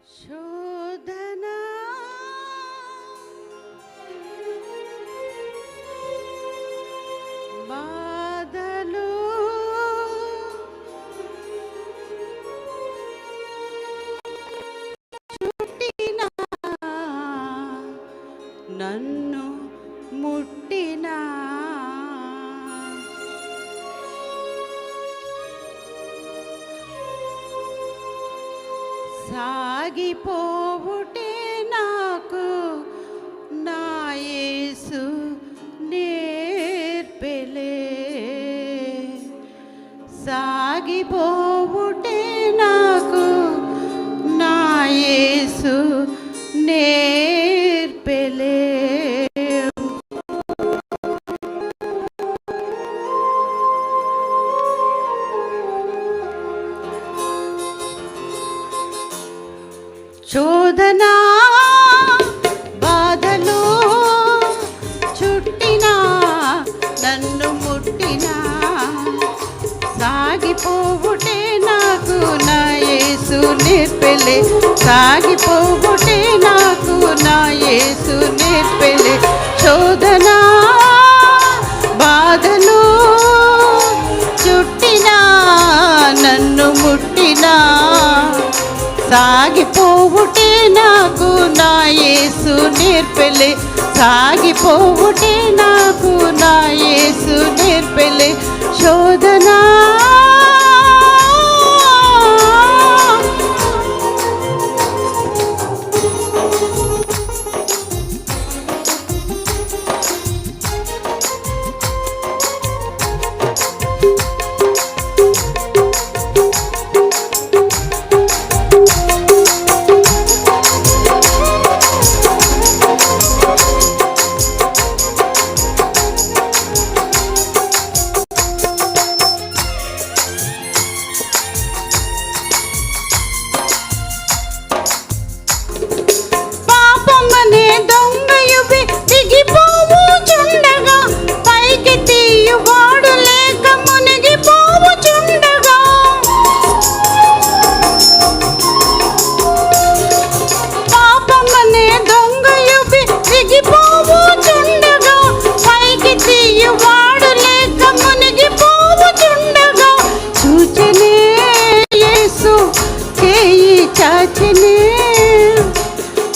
శోధనా బాధలు చుట్టినా నన్ను ముట్టినా సాగిపోవుటే నాకు నా యేసు నేర్పెలే. సాగిపోవుటే నాకు నా యేసు నేర్పెలే. శోధనా బాధలు చుట్టినా నన్ను ముట్టినా సాగిపోవుటే నాకు నా యేసు నేర్పెలే. సాగిపోవుటే నాకు నా యేసు నేర్పెలే. శోధనా బాధలు చుట్టినా నన్ను ముట్టినా సాగిపోవుటే నాకు నా యేసు నేర్పెలే. సాగిపోవుటే నాకు నా యేసు నేర్పెలే. శోధనా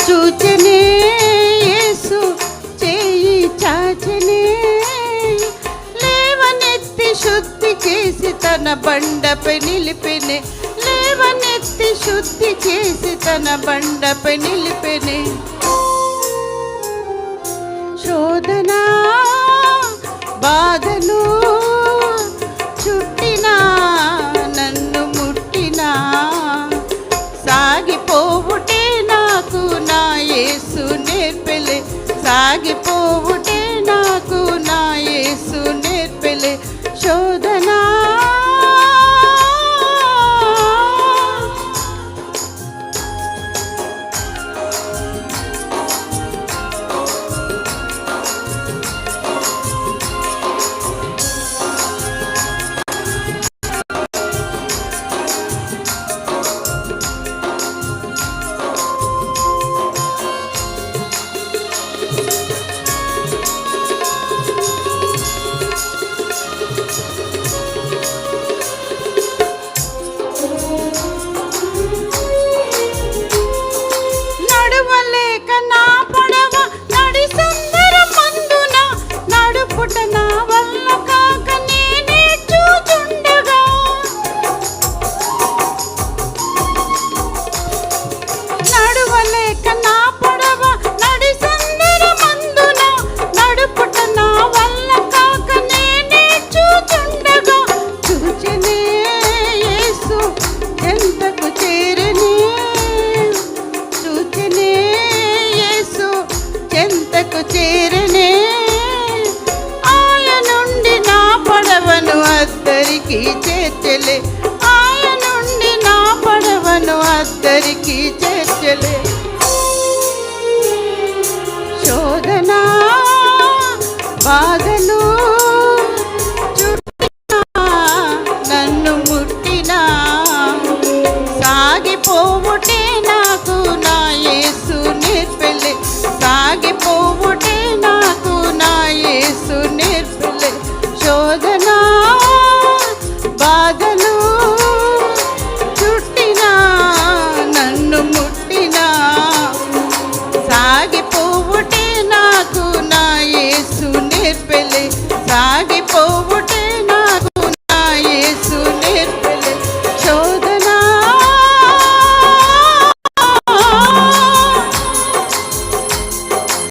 చూచనే యేసు చేయి చాచనే. లేవనెత్తి శుద్ధి చేసి తన బండపై నిలిపెనే. లేవనెత్తి శుద్ధి చేసి తన బండపై నిలిపెనే. శోధనా బాధలు చుట్టినా నన్ను ముట్టినా సాగిపోవుటే నాకు నా యేసు నేర్పెలే. సాగిపోవుటే నాకు నా యేసు నేర్పెలే. శోధనా చేరనే. ఆయన నుండి నా పడవను అద్దరికి చేర్చలే. ఆయన నుండి నా పడవను అద్దరికి చేర్చలే. శోధనా బాధలు చుట్టినా నన్ను ముట్టినా సాగిపోవుటే నాకు శోధన